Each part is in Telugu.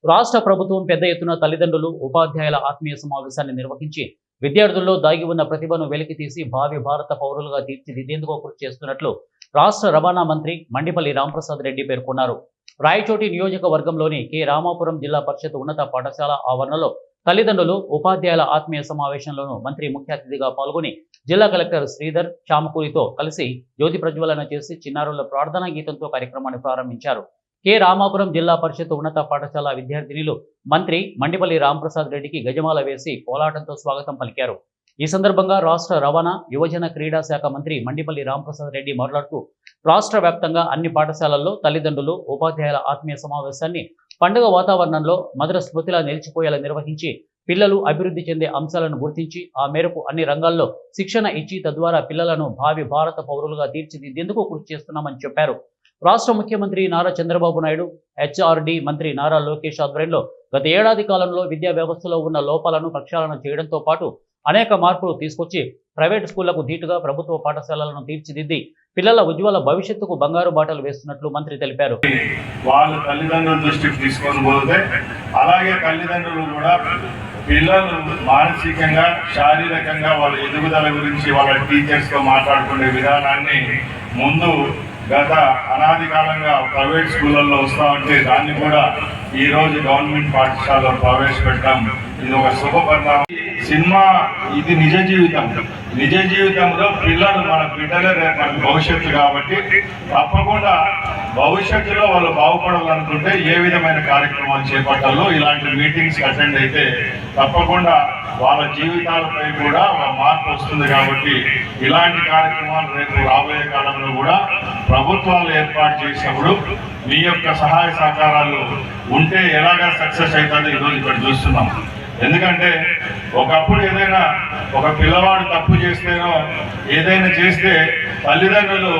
రాష్ట్ర ప్రభుత్వం పెద్ద ఎత్తున తల్లిదండ్రులు ఉపాధ్యాయుల ఆత్మీయ సమావేశాన్ని నిర్వహించి విద్యార్థుల్లో దాగి ఉన్న ప్రతిభను వెలికితీసి భావి భారత పౌరులుగా తీర్చిదిద్దేందుకు కృషి చేస్తున్నట్లు రాష్ట్ర రవాణా మంత్రి మండిపల్లి రాంప్రసాద్ రెడ్డి పేర్కొన్నారు. రాయచోటి నియోజకవర్గంలోని కె రామాపురం జిల్లా పరిషత్ ఉన్నత పాఠశాల ఆవరణలో తల్లిదండ్రులు ఉపాధ్యాయుల ఆత్మీయ సమావేశంలోనూ మంత్రి ముఖ్య అతిథిగా పాల్గొని జిల్లా కలెక్టర్ శ్రీధర్ చామకూరితో కలిసి జ్యోతి ప్రజ్వలన చేసి చిన్నారుల ప్రార్థనా గీతంతో కార్యక్రమాన్ని ప్రారంభించారు. కె రామాపురం జిల్లా పరిషత్ ఉన్నత పాఠశాల విద్యార్థినులు మంత్రి మండిపల్లి రాంప్రసాద్ రెడ్డికి గజమాల వేసి కోలాటంతో స్వాగతం పలికారు. ఈ సందర్భంగా రాష్ట్ర రవాణా యువజన క్రీడా శాఖ మంత్రి మండిపల్లి రాంప్రసాద్ రెడ్డి మాట్లాడుతూ రాష్ట్ర వ్యాప్తంగా అన్ని పాఠశాలల్లో తల్లిదండ్రులు ఉపాధ్యాయుల ఆత్మీయ సమావేశాన్ని పండుగ వాతావరణంలో మధుర స్మృతిలా నిలిచిపోయేలా నిర్వహించి పిల్లలు అభివృద్ధి చెందే అంశాలను గుర్తించి ఆ మేరకు అన్ని రంగాల్లో శిక్షణ ఇచ్చి తద్వారా పిల్లలను భావి భారత పౌరులుగా తీర్చిదిద్దేందుకు కృషి చేస్తున్నామని చెప్పారు. రాష్ట్ర ముఖ్యమంత్రి నారా చంద్రబాబు నాయుడు, హెచ్ఆర్డి మంత్రి నారా లోకేష్ ఆధ్వర్యంలో గత ఏడాది కాలంలో విద్యా వ్యవస్థలో ఉన్న లోపాలను ప్రక్షాళన చేయడంతో పాటు అనేక మార్పులు తీసుకొచ్చి ప్రైవేటు స్కూళ్లకు ధీటుగా ప్రభుత్వ పాఠశాలలను తీర్చిదిద్ది పిల్లల ఉజ్వల భవిష్యత్తుకు బంగారు బాటలు వేస్తున్నట్లు మంత్రి తెలిపారు. వాళ్ళు తల్లిదండ్రుల దృష్టికి తీసుకొని పోతే అలాగే తల్లిదండ్రులు కూడా పిల్లలు మానసికంగా శారీరకంగా వాళ్ళ ఎదుగుదల గురించి వాళ్ళ టీచర్స్తో మాట్లాడుకునే విధానాన్ని ముందు గత అనాది కాలంగా ప్రైవేట్ స్కూళ్ళల్లో వస్తూ ఉంటే దాన్ని కూడా ఈరోజు గవర్నమెంట్ పాఠశాలలో ప్రవేశపెట్టడం ఇది ఒక శుభ పరిణామం. సినిమా ఇది నిజ జీవితంలో పిల్లలు మన బిడ్డలే రేపు మన భవిష్యత్తు కాబట్టి తప్పకుండా భవిష్యత్తులో వాళ్ళు బాగుపడాలనుకుంటే ఏ విధమైన కార్యక్రమాలు చేపట్టాలో ఇలాంటి మీటింగ్స్ అటెండ్ అయితే తప్పకుండా వాళ్ళ జీవితాలపై కూడా మార్పు వస్తుంది. కాబట్టి ఇలాంటి కార్యక్రమాలు రేపు రాబోయే కాలంలో కూడా ప్రభుత్వాలు ఏర్పాటు చేసినప్పుడు మీ యొక్క సహాయ సహకారాలు ఉంటే ఎలాగా సక్సెస్ అవుతుందో ఈరోజు ఇక్కడ చూస్తున్నాం. ఎందుకంటే ఒకప్పుడు ఏదైనా ఒక పిల్లవాడు తప్పు చేస్తేనో ఏదైనా చేస్తే తల్లిదండ్రులు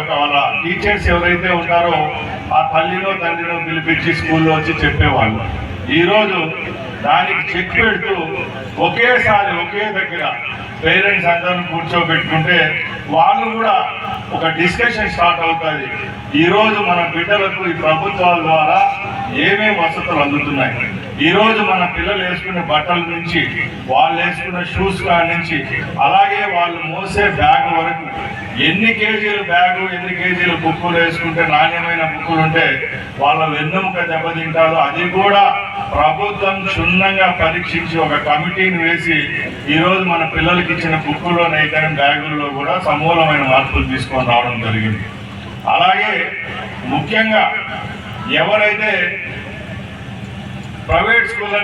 ఒక వాళ్ళ టీచర్స్ ఎవరైతే ఉంటారో ఆ తల్లినో తండ్రినో పిలిపించి స్కూల్లో వచ్చి చెప్పేవాళ్ళు. ఈరోజు దానికి చెక్ పెడుతూ ఒకేసారి ఒకే దగ్గర పేరెంట్స్ అందరూ కూర్చోబెట్టుకుంటే వాళ్ళు కూడా ఒక డిస్కషన్ స్టార్ట్ అవుతుంది. ఈరోజు మన బిడ్డలకు ఈ ప్రభుత్వాల ద్వారా ఏమేమి వసతులు అందుతున్నాయి, ఈరోజు మన పిల్లలు వేసుకునే బట్టల నుంచి వాళ్ళు వేసుకున్న షూస్ నుంచి అలాగే వాళ్ళు మోసే బ్యాగ్ వరకు ఎన్ని కేజీలు బ్యాగు ఎన్ని కేజీలు బుక్కులు వేసుకుంటే నాణ్యమైన బుక్కులు ఉంటే వాళ్ళ వెన్నెముక దెబ్బతింటారో అది కూడా ప్రభుత్వం క్షుణ్ణంగా పరీక్షించి ఒక కమిటీని వేసి ఈరోజు మన పిల్లలకి ఇచ్చిన బుక్కులోనైతే బ్యాగుల్లో కూడా సమూలమైన మార్పులు తీసుకొని రావడం జరిగింది. అలాగే ముఖ్యంగా ఎవరైతే ప్రైవేట్ స్కూల్